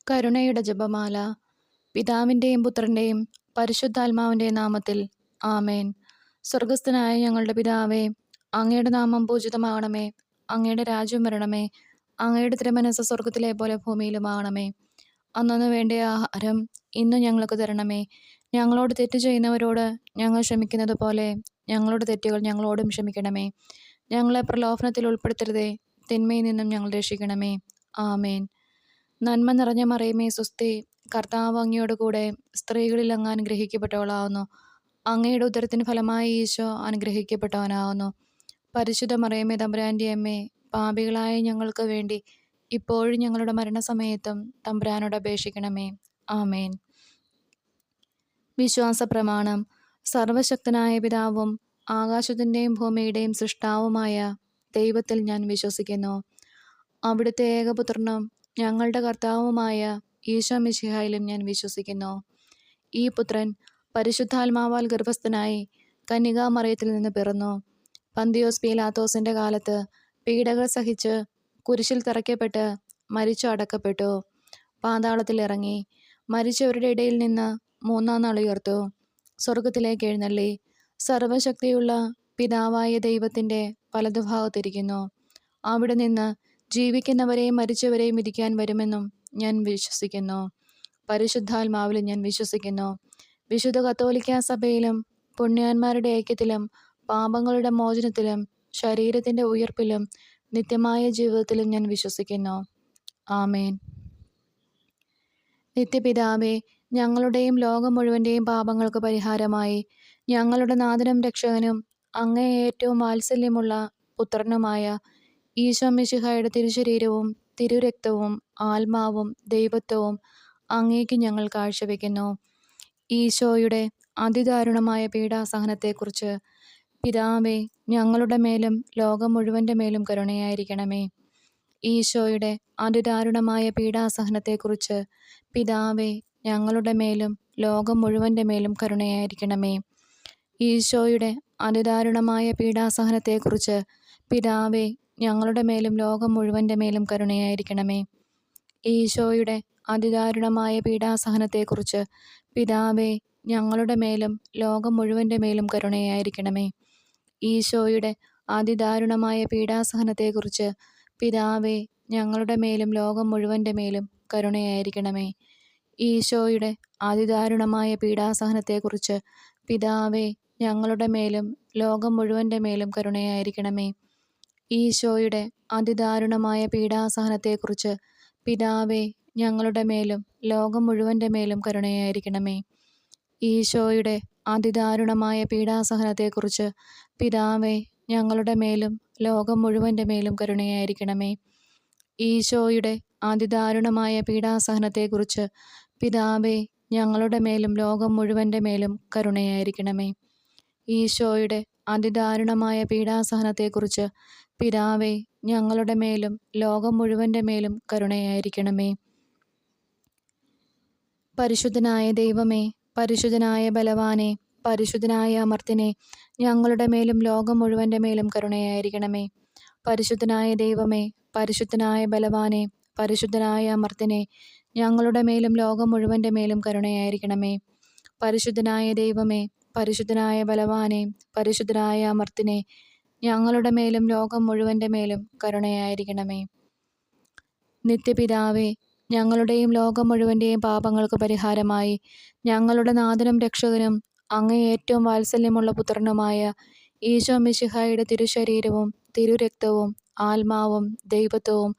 കരുണയുടെ ജപമാല. പിതാവിൻ്റെയും പുത്രൻ്റെയും പരിശുദ്ധാത്മാവിൻ്റെയും നാമത്തിൽ. ആമേൻ. സ്വർഗസ്ഥനായ ഞങ്ങളുടെ പിതാവേ, അങ്ങയുടെ നാമം പൂജിതമാകണമേ. അങ്ങയുടെ രാജ്യം വരണമേ. അങ്ങയുടെ തിരുമനസ്സ് സ്വർഗത്തിലെ പോലെ ഭൂമിയിലുമാകണമേ. അന്നന്ന് വേണ്ട ആഹാരം ഇന്ന് ഞങ്ങൾക്ക് തരണമേ. ഞങ്ങളോട് തെറ്റ് ചെയ്യുന്നവരോട് ഞങ്ങൾ ക്ഷമിക്കുന്നത് പോലെ ഞങ്ങളുടെ തെറ്റുകൾ ഞങ്ങളോടും ക്ഷമിക്കണമേ. ഞങ്ങളെ പ്രലോഭനത്തിൽ ഉൾപ്പെടുത്തരുതേ, തിന്മയിൽ നിന്നും ഞങ്ങൾ രക്ഷിക്കണമേ. ആമേൻ. നന്മ നിറഞ്ഞ മറിയമേ സ്വസ്തി, കർത്താവ് അങ്ങയോട് കൂടെ സ്ത്രീകളിൽ അങ്ങ് അനുഗ്രഹിക്കപ്പെട്ടവളാവുന്നു. അങ്ങയുടെ ഉദരത്തിന് ഫലമായി ഈശോ അനുഗ്രഹിക്കപ്പെട്ടവനാവുന്നു. പരിശുദ്ധ മറിയമേ തമ്പുരാൻ്റെ അമ്മേ, പാപികളായ ഞങ്ങൾക്ക് വേണ്ടി ഇപ്പോഴും ഞങ്ങളുടെ മരണസമയത്തും തമ്പുരാനോട് അപേക്ഷിക്കണമേ. ആമേൻ. വിശ്വാസ പ്രമാണം. സർവശക്തനായ പിതാവും ആകാശത്തിൻ്റെയും ഭൂമിയുടെയും സൃഷ്ടാവുമായ ദൈവത്തിൽ ഞാൻ വിശ്വസിക്കുന്നു. അവിടുത്തെ ഏകപുത്രനും ഞങ്ങളുടെ കർത്താവുമായ ഈശോ മിശിഹായിലും ഞാൻ വിശ്വസിക്കുന്നു. ഈ പുത്രൻ പരിശുദ്ധാത്മാവാൽ ഗർഭസ്ഥനായി കന്യകാമറിയത്തിൽ നിന്ന് പിറന്നു. പന്തിയോസ് പീലാത്തോസിൻ്റെ കാലത്ത് പീഡകൾ സഹിച്ച് കുരിശിൽ തറയ്ക്കപ്പെട്ട് മരിച്ചു അടക്കപ്പെട്ടു. പാതാളത്തിൽ ഇറങ്ങി മരിച്ചവരുടെ ഇടയിൽ നിന്ന് മൂന്നാം നാൾ ഉയർത്തു. സ്വർഗത്തിലേക്ക് എഴുന്നള്ളി സർവശക്തിയുള്ള പിതാവായ ദൈവത്തിൻ്റെ വലതുഭാഗത്തിരിക്കുന്നു. അവിടെ നിന്ന് ജീവിക്കുന്നവരെയും മരിച്ചവരെയും വിധിക്കാൻ വരുമെന്നും ഞാൻ വിശ്വസിക്കുന്നു. പരിശുദ്ധാത്മാവിലും ഞാൻ വിശ്വസിക്കുന്നു. വിശുദ്ധ കത്തോലിക്കാ സഭയിലും പുണ്യാന്മാരുടെ ഐക്യത്തിലും പാപങ്ങളുടെ മോചനത്തിലും ശരീരത്തിൻ്റെ ഉയർപ്പിലും നിത്യമായ ജീവിതത്തിലും ഞാൻ വിശ്വസിക്കുന്നു. ആമേൻ. നിത്യപിതാവേ, ഞങ്ങളുടെയും ലോകം മുഴുവൻ്റെയും പാപങ്ങൾക്ക് പരിഹാരമായി ഞങ്ങളുടെ നാഥനും രക്ഷകനും അങ്ങേ ഏറ്റവും വാത്സല്യമുള്ള പുത്രനുമായ ഈശോ മിശിഹായുടെ തിരുശരീരവും തിരുരക്തവും ആത്മാവും ദൈവത്വവും അങ്ങേക്ക് ഞങ്ങൾ കാഴ്ചവെക്കുന്നു. ഈശോയുടെ അതിദാരുണമായ പീഡാസഹനത്തെക്കുറിച്ച് പിതാവേ, ഞങ്ങളുടെ മേലും ലോകം മുഴുവൻ്റെ മേലും കരുണയായിരിക്കണമേ. ഈശോയുടെ അതിദാരുണമായ പീഡാസഹനത്തെക്കുറിച്ച് പിതാവേ, ഞങ്ങളുടെ മേലും ലോകം മുഴുവൻ്റെ മേലും കരുണയായിരിക്കണമേ. ഈശോയുടെ അതിദാരുണമായ പീഡാസഹനത്തെക്കുറിച്ച് പിതാവേ, ഞങ്ങളുടെ മേലും ലോകം മുഴുവൻ്റെ മേലും കരുണയായിരിക്കണമേ. ഈശോയുടെ അതിദാരുണമായ പീഡാസഹനത്തെക്കുറിച്ച് പിതാവേ, ഞങ്ങളുടെ മേലും ലോകം മുഴുവൻ്റെ മേലും കരുണയായിരിക്കണമേ. ഈശോയുടെ അതിദാരുണമായ പീഡാസഹനത്തെക്കുറിച്ച് പിതാവേ, ഞങ്ങളുടെ മേലും ലോകം മുഴുവൻ്റെ മേലും കരുണയായിരിക്കണമേ. ഈശോയുടെ അതിദാരുണമായ പീഡാസഹനത്തെക്കുറിച്ച് പിതാവേ, ഞങ്ങളുടെ മേലും ലോകം മുഴുവൻ്റെ മേലും കരുണയായിരിക്കണമേ. ഈശോയുടെ അതിദാരുണമായ പീഡാസഹനത്തെക്കുറിച്ച് പിതാവേ, ഞങ്ങളുടെ മേലും ലോകം മുഴുവൻ്റെ മേലും കരുണയായിരിക്കണമേ. ഈശോയുടെ അതിദാരുണമായ പീഡാസഹനത്തെക്കുറിച്ച് പിതാവേ, ഞങ്ങളുടെ മേലും ലോകം മുഴുവൻ്റെ മേലും കരുണയായിരിക്കണമേ. ഈശോയുടെ അതിദാരുണമായ പീഡാസഹനത്തെക്കുറിച്ച് പിതാവേ, ഞങ്ങളുടെ മേലും ലോകം മുഴുവൻ്റെ മേലും കരുണയായിരിക്കണമേ. ഈശോയുടെ അതിദാരുണമായ പീഡാസഹനത്തെക്കുറിച്ച് പിതാവേ, ഞങ്ങളുടെ മേലും ലോകം മുഴുവൻ്റെ മേലും കരുണയായിരിക്കണമേ. പരിശുദ്ധനായ ദൈവമേ, പരിശുദ്ധനായ ബലവാനെ, പരിശുദ്ധനായ അമർത്തിനെ, ഞങ്ങളുടെ മേലും ലോകം മുഴുവൻ്റെ മേലും കരുണയായിരിക്കണമേ. പരിശുദ്ധനായ ദൈവമേ, പരിശുദ്ധനായ ബലവാനെ, പരിശുദ്ധനായ അമർത്തിനെ, ഞങ്ങളുടെ മേലും ലോകം മുഴുവൻ്റെ മേലും കരുണയായിരിക്കണമേ. പരിശുദ്ധനായ ദൈവമേ, പരിശുദ്ധനായ ബലവാനെ, പരിശുദ്ധനായ അമർത്തിനെ, ഞങ്ങളുടെ മേലും ലോകം മുഴുവൻ്റെ മേലും കരുണയായിരിക്കണമേ. നിത്യപിതാവേ, ഞങ്ങളുടെയും ലോകം മുഴുവൻ്റെയും പാപങ്ങൾക്ക് പരിഹാരമായി ഞങ്ങളുടെ നാഥനും രക്ഷകനും അങ്ങേ ഏറ്റവും വാത്സല്യമുള്ള പുത്രനുമായ ഈശോ മിശിഹായുടെ തിരുശരീരവും തിരുരക്തവും ആത്മാവും ദൈവത്വവും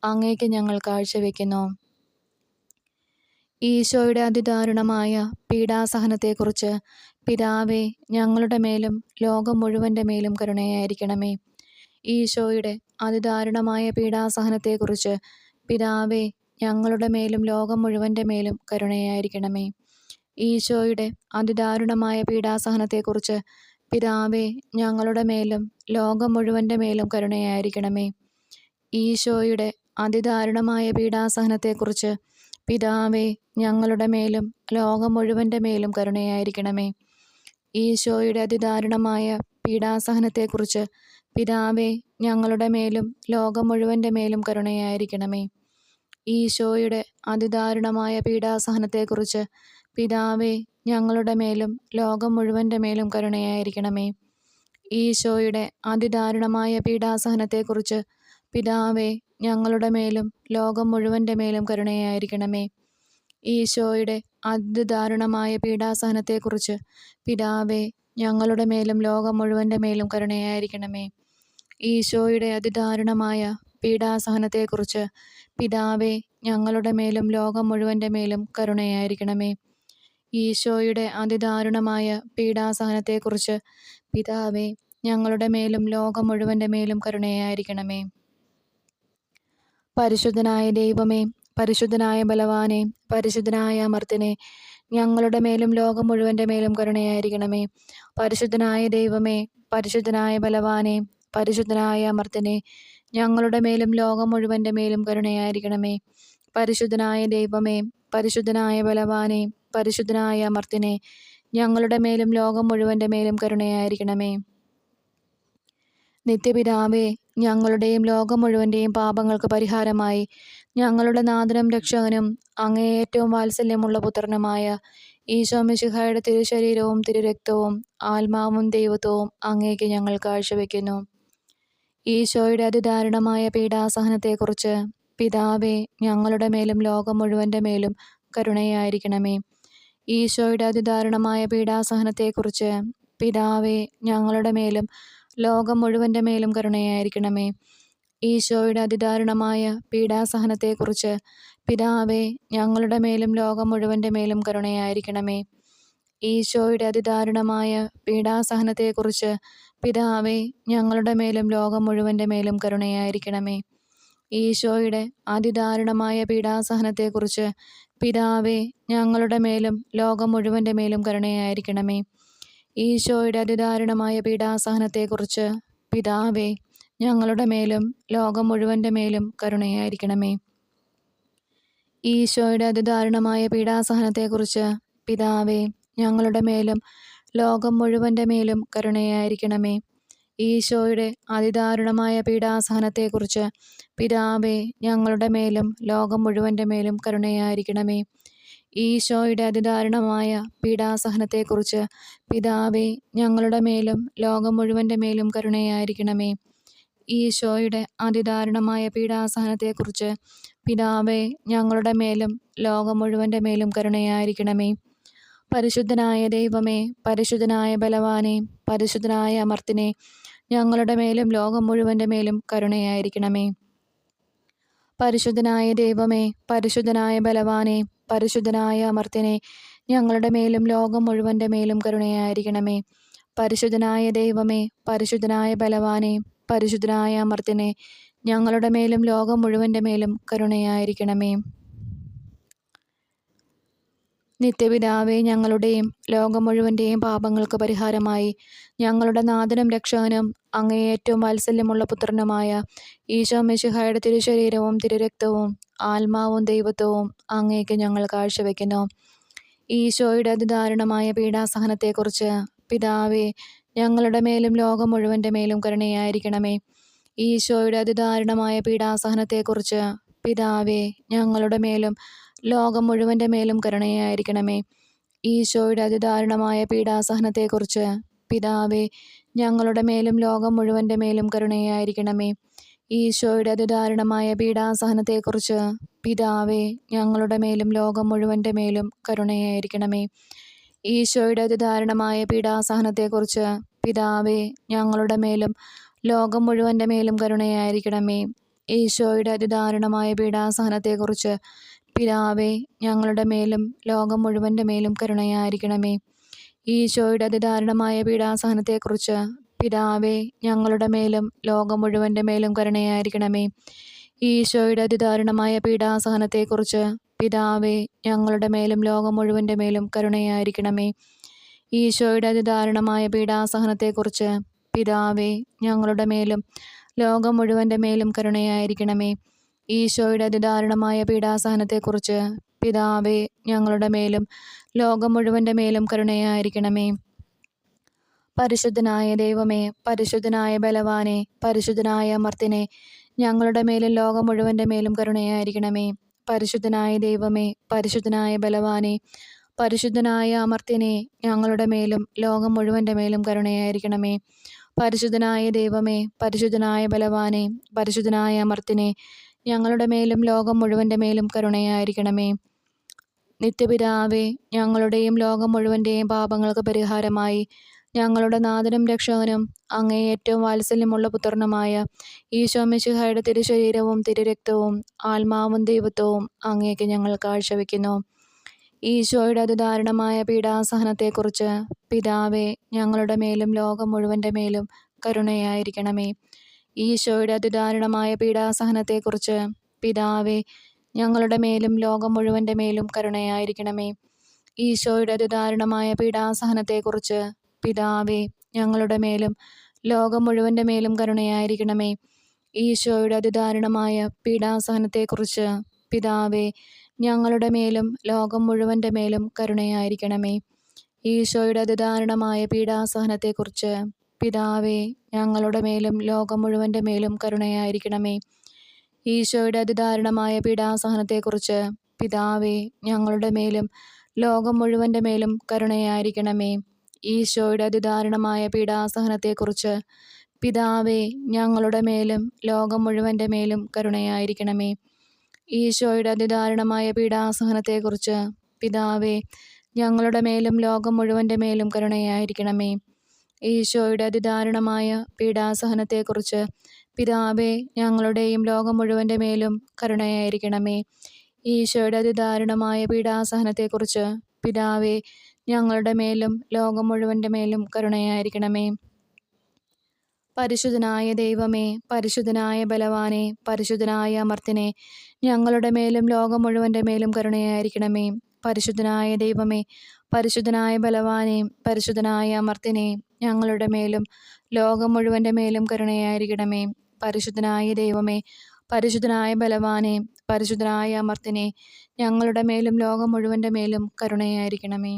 അങ്ങേക്ക് ഞങ്ങൾ കാഴ്ചവെക്കുന്നു. ഈശോയുടെ അതിദാരുണമായ പീഡാസഹനത്തെക്കുറിച്ച് പിതാവേ, ഞങ്ങളുടെ മേലും ലോകം മുഴുവൻ്റെ മേലും കരുണയായിരിക്കണമേ. ഈശോയുടെ അതിദാരുണമായ പീഡാസഹനത്തെക്കുറിച്ച് പിതാവേ, ഞങ്ങളുടെ മേലും ലോകം മുഴുവൻ്റെ മേലും കരുണയായിരിക്കണമേ. ഈശോയുടെ അതിദാരുണമായ പീഡാസഹനത്തെക്കുറിച്ച് പിതാവേ, ഞങ്ങളുടെ മേലും ലോകം മുഴുവൻ്റെ മേലും കരുണയായിരിക്കണമേ. ഈശോയുടെ അതിദാരുണമായ പീഡാസഹനത്തെക്കുറിച്ച് പിതാവേ, ഞങ്ങളുടെ മേലും ലോകം മുഴുവൻ്റെ മേലും കരുണയായിരിക്കണമേ. ഈശോയുടെ അതിദാരുണമായ പീഡാസഹനത്തെക്കുറിച്ച് പിതാവേ, ഞങ്ങളുടെ മേലും ലോകം മുഴുവൻ്റെ മേലും കരുണയായിരിക്കണമേ. ഈശോയുടെ അതിദാരുണമായ പീഡാസഹനത്തെക്കുറിച്ച് പിതാവേ ഞങ്ങളുടെ മേലും ലോകം മുഴുവൻ്റെ മേലും കരുണയായിരിക്കണമേ. ഈശോയുടെ അതിദാരുണമായ പീഡാസഹനത്തെക്കുറിച്ച് പിതാവേ ഞങ്ങളുടെ മേലും ലോകം മുഴുവൻ്റെ മേലും കരുണയായിരിക്കണമേ. ഈശോയുടെ അതിദാരുണമായ പീഡാസഹനത്തെക്കുറിച്ച് പിതാവേ ഞങ്ങളുടെ മേലും ലോകം മുഴുവൻ്റെ മേലും കരുണയായിരിക്കണമേ. ഈശോയുടെ അതിദാരുണമായ പീഡാസഹനത്തെക്കുറിച്ച് പിതാവേ ഞങ്ങളുടെ മേലും ലോകം മുഴുവൻ്റെ മേലും കരുണയായിരിക്കണമേ. ഈശോയുടെ അതിദാരുണമായ പീഡാസഹനത്തെക്കുറിച്ച് പിതാവേ ഞങ്ങളുടെ മേലും ലോകം മുഴുവൻ്റെ മേലും കരുണയായിരിക്കണമേ. പരിശുദ്ധനായ ദൈവമേ, പരിശുദ്ധനായ ബലവാനെ, പരിശുദ്ധനായ അമർത്തിനെ, ഞങ്ങളുടെ മേലും ലോകം മുഴുവൻ്റെ മേലും കരുണയായിരിക്കണമേ. പരിശുദ്ധനായ ദൈവമേ, പരിശുദ്ധനായ ബലവാനെ, പരിശുദ്ധനായ അമർത്തിനെ, ഞങ്ങളുടെ മേലും ലോകം മുഴുവൻ്റെ മേലും കരുണയായിരിക്കണമേ. പരിശുദ്ധനായ ദൈവമേ, പരിശുദ്ധനായ ബലവാനെ, പരിശുദ്ധനായ അമർത്തിനെ, ഞങ്ങളുടെ മേലും ലോകം മുഴുവൻ്റെ മേലും കരുണയായിരിക്കണമേ. നിത്യപിതാവേ, ഞങ്ങളുടെയും ലോകം മുഴുവൻ്റെയും പാപങ്ങൾക്ക് പരിഹാരമായി ഞങ്ങളുടെ നാഥനും രക്ഷകനും അങ്ങേ ഏറ്റവും വാത്സല്യമുള്ള പുത്രനുമായ ഈശോ മിശിഹായുടെ തിരുശരീരവും തിരുരക്തവും ആത്മാവും ദൈവത്വവും അങ്ങേക്ക് ഞങ്ങൾ കാഴ്ചവെക്കുന്നു. ഈശോയുടെ അതിദാരുണമായ പീഡാസഹനത്തെക്കുറിച്ച് പിതാവേ ഞങ്ങളുടെ മേലും ലോകം മുഴുവൻ്റെ മേലും കരുണയായിരിക്കണമേ. ഈശോയുടെ അതിദാരുണമായ പീഡാസഹനത്തെക്കുറിച്ച് പിതാവേ ഞങ്ങളുടെ മേലും ലോകം മുഴുവൻ്റെ മേലും കരുണയായിരിക്കണമേ. ഈശോയുടെ അതിദാരുണമായ പീഡാസഹനത്തെക്കുറിച്ച് പിതാവേ ഞങ്ങളുടെ മേലും ലോകം മുഴുവൻ്റെ മേലും കരുണയായിരിക്കണമേ. ഈശോയുടെ അതിദാരുണമായ പീഡാസഹനത്തെക്കുറിച്ച് പിതാവേ ഞങ്ങളുടെ മേലും ലോകം മുഴുവൻ്റെ മേലും കരുണയായിരിക്കണമേ. ഈശോയുടെ അതിദാരുണമായ പീഡാസഹനത്തെക്കുറിച്ച് പിതാവേ ഞങ്ങളുടെ മേലും ലോകം മുഴുവൻ്റെ മേലും കരുണയായിരിക്കണമേ. ഈശോയുടെ അതിദാരുണമായ പീഡാസഹനത്തെക്കുറിച്ച് പിതാവേ ഞങ്ങളുടെ മേലും ലോകം മുഴുവൻ്റെ മേലും കരുണയായിരിക്കണമേ. ഈശോയുടെ അതിദാരുണമായ പീഡാസഹനത്തെക്കുറിച്ച് പിതാവേ ഞങ്ങളുടെ മേലും ലോകം മുഴുവൻ്റെ മേലും കരുണയായിരിക്കണമേ. ഈശോയുടെ അതിദാരുണമായ പീഡാസഹനത്തെക്കുറിച്ച് പിതാവേ ഞങ്ങളുടെ മേലും ലോകം മുഴുവൻ്റെ മേലും കരുണയായിരിക്കണമേ. ഈശോയുടെ അതിദാരുണമായ പീഡാസഹനത്തെക്കുറിച്ച് പിതാവേ ഞങ്ങളുടെ മേലും ലോകം മുഴുവൻ്റെ മേലും കരുണയായിരിക്കണമേ. ഈശോയുടെ അതിദാരുണമായ പീഡാസഹനത്തെക്കുറിച്ച് പിതാവേ ഞങ്ങളുടെ മേലും ലോകം മുഴുവൻ്റെ മേലും കരുണയായിരിക്കണമേ. പരിശുദ്ധനായ ദൈവമേ, പരിശുദ്ധനായ ബലവാനെ, പരിശുദ്ധനായ അമർത്തിനെ, ഞങ്ങളുടെ മേലും ലോകം മുഴുവൻ്റെ മേലും കരുണയായിരിക്കണമേ. പരിശുദ്ധനായ ദൈവമേ, പരിശുദ്ധനായ ബലവാനെ, പരിശുദ്ധനായ അമർത്തിനെ, ഞങ്ങളുടെ മേലും ലോകം മുഴുവൻ്റെ മേലും കരുണയായിരിക്കണമേ. പരിശുദ്ധനായ ദൈവമേ, പരിശുദ്ധനായ ബലവാനെ, പരിശുദ്ധനായ അമർത്തിനെ, ഞങ്ങളുടെ മേലും ലോകം മുഴുവൻ്റെ മേലും കരുണയായിരിക്കണമേ. നിത്യപിതാവേ, ഞങ്ങളുടെയും ലോകം മുഴുവൻ്റെയും പാപങ്ങൾക്ക് പരിഹാരമായി ഞങ്ങളുടെ നാഥനും രക്ഷകനും അങ്ങേ ഏറ്റവും വാത്സല്യമുള്ള പുത്രനുമായ ഈശോ മിശിഹായുടെ തിരുശരീരവും തിരുരക്തവും ആത്മാവും ദൈവത്വവും അങ്ങേക്ക് ഞങ്ങൾ കാഴ്ചവെക്കുന്നു. ഈശോയുടെ അതിദാരുണമായ പീഡാസഹനത്തെക്കുറിച്ച് പിതാവേ ഞങ്ങളുടെ മേലും ലോകം മുഴുവൻ്റെ മേലും കരുണയായിരിക്കണമേ. ഈശോയുടെ അതിദാരുണമായ പീഡാസഹനത്തെക്കുറിച്ച് പിതാവേ ഞങ്ങളുടെ മേലും ലോകം മുഴുവൻ്റെ മേലും കരുണയായിരിക്കണമേ. ഈശോയുടെ അതിദാരുണമായ പീഡാസഹനത്തെക്കുറിച്ച് പിതാവേ ഞങ്ങളുടെ മേലും ലോകം മുഴുവൻ്റെ മേലും കരുണയായിരിക്കണമേ. ഈശോയുടെ അതിദാരുണമായ പീഡാസഹനത്തെക്കുറിച്ച് പിതാവേ ഞങ്ങളുടെ മേലും ലോകം മുഴുവൻ്റെ മേലും കരുണയായിരിക്കണമേ. ഈശോയുടെ അതിദാരുണമായ പീഡാസഹനത്തെക്കുറിച്ച് പിതാവേ ഞങ്ങളുടെ മേലും ലോകം മുഴുവൻ്റെ മേലും കരുണയായിരിക്കണമേ. ഈശോയുടെ അതിദാരുണമായ പീഡാസഹനത്തെക്കുറിച്ച് പിതാവേ ഞങ്ങളുടെ മേലും ലോകം മുഴുവൻ്റെ മേലും കരുണയായിരിക്കണമേ. ഈശോയുടെ അതിദാരുണമായ പീഡാസഹനത്തെക്കുറിച്ച് പിതാവേ ഞങ്ങളുടെ മേലും ലോകം മുഴുവൻ്റെ മേലും കരുണയായിരിക്കണമേ. ഈശോയുടെ അതിദാരുണമായ പീഡാസഹനത്തെക്കുറിച്ച് പിതാവേ ഞങ്ങളുടെ മേലും ലോകം മുഴുവൻ്റെ മേലും കരുണയായിരിക്കണമേ. ഈശോയുടെ അതിദാരുണമായ പീഡാസഹനത്തെക്കുറിച്ച് പിതാവേ ഞങ്ങളുടെ മേലും ലോകം മുഴുവൻ്റെ മേലും കരുണയായിരിക്കണമേ. ഈശോയുടെ അതിദാരുണമായ പീഡാസഹനത്തെക്കുറിച്ച് പിതാവേ ഞങ്ങളുടെ മേലും ലോകം മുഴുവൻ്റെ മേലും കരുണയായിരിക്കണമേ. പരിശുദ്ധനായ ദൈവമേ, പരിശുദ്ധനായ ബലവാനെ, പരിശുദ്ധനായ അമർത്തിനെ, ഞങ്ങളുടെ മേലും ലോകം മുഴുവൻ്റെ മേലും കരുണയായിരിക്കണമേ. പരിശുദ്ധനായ ദൈവമേ, പരിശുദ്ധനായ ബലവാനെ, പരിശുദ്ധനായ അമർത്യനെ, ഞങ്ങളുടെ മേലും ലോകം മുഴുവൻ്റെ മേലും കരുണയായിരിക്കണമേ. പരിശുദ്ധനായ ദൈവമേ, പരിശുദ്ധനായ ബലവാനെ, പരിശുദ്ധനായ അമർത്യനെ, ഞങ്ങളുടെ മേലും ലോകം മുഴുവൻ്റെ മേലും കരുണയായിരിക്കണമേ. നിത്യപിതാവേ, ഞങ്ങളുടെയും ലോകം മുഴുവൻ്റെയും പാപങ്ങൾക്ക് പരിഹാരമായി ഞങ്ങളുടെ നാഥനും രക്ഷകനും അങ്ങേ ഏറ്റവും വാത്സല്യമുള്ള പുത്രനുമായ ഈശോ മിശിഹായുടെ തിരുശരീരവും തിരുരക്തവും ആത്മാവും ദൈവത്വവും അങ്ങേക്ക് ഞങ്ങൾ കാഴ്ചവെക്കുന്നു. ഈശോയുടെ അതിദാരുണമായ പീഡാസഹനത്തെക്കുറിച്ച് പിതാവേ, ഞങ്ങളുടെ മേലും ലോകം മുഴുവൻ്റെ മേലും കരുണയായിരിക്കണമേ. ഈശോയുടെ അതിദാരുണമായ പീഡാസഹനത്തെക്കുറിച്ച് പിതാവേ, ഞങ്ങളുടെ മേലും ലോകം മുഴുവൻ്റെ മേലും കരുണയായിരിക്കണമേ. ഈശോയുടെ അതിദാരുണമായ പീഡാസഹനത്തെക്കുറിച്ച് പിതാവേ, ഞങ്ങളുടെ മേലും ലോകം മുഴുവൻ്റെ മേലും കരുണയായിരിക്കണമേ. ഈശോയുടെ അതിദാരുണമായ പീഡാസഹനത്തെക്കുറിച്ച് പിതാവേ, ഞങ്ങളുടെ മേലും ലോകം മുഴുവൻ്റെ മേലും കരുണയായിരിക്കണമേ. ഈശോയുടെ അതിദാരുണമായ പീഡാസഹനത്തെക്കുറിച്ച് പിതാവേ, ഞങ്ങളുടെ മേലും ലോകം മുഴുവൻ്റെ മേലും കരുണയായിരിക്കണമേ. ഈശോയുടെ അതിദാരുണമായ പീഡാസഹനത്തെക്കുറിച്ച് പിതാവേ, ഞങ്ങളുടെ മേലും ലോകം മുഴുവൻ്റെ മേലും കരുണയായിരിക്കണമേ. ഈശോയുടെ അതിദാരുണമായ പീഡാസഹനത്തെക്കുറിച്ച് പിതാവേ, ഞങ്ങളുടെ മേലും ലോകം മുഴുവൻ്റെ മേലും കരുണയായിരിക്കണമേ. ഈശോയുടെ അതിദാരുണമായ പീഡാസഹനത്തെക്കുറിച്ച് പിതാവേ, ഞങ്ങളുടെ മേലും ലോകം മുഴുവൻ്റെ മേലും കരുണയായിരിക്കണമേ. ഈശോയുടെ അതിദാരുണമായ പീഡാസഹനത്തെക്കുറിച്ച് പിതാവേ, ഞങ്ങളുടെയും ലോകം മുഴുവൻ്റെ മേലും കരുണയായിരിക്കണമേ. ഈശോയുടെ അതിദാരുണമായ പീഡാസഹനത്തെക്കുറിച്ച് പിതാവേ, ഞങ്ങളുടെ മേലും ലോകം മുഴുവൻ്റെ മേലും കരുണയായിരിക്കണമേ. പരിശുദ്ധനായ ദൈവമേ, പരിശുദ്ധനായ ബലവാനെ, പരിശുദ്ധനായ അമർത്യനെ, ഞങ്ങളുടെ മേലും ലോകം മുഴുവൻ്റെ മേലും കരുണയായിരിക്കണമേ. പരിശുദ്ധനായ ദൈവമേ, പരിശുദ്ധനായ ബലവാനെ, പരിശുദ്ധനായ അമർത്യനെ, ഞങ്ങളുടെ മേലും ലോകം മുഴുവൻ്റെ മേലും കരുണയായിരിക്കണമേ. പരിശുദ്ധനായ ദൈവമേ, പരിശുദ്ധനായ ബലവാനെ, പരിശുദ്ധനായ അമർത്യനെ, ഞങ്ങളുടെ മേലും ലോകം മുഴുവൻ്റെ മേലും കരുണയായിരിക്കണമേ.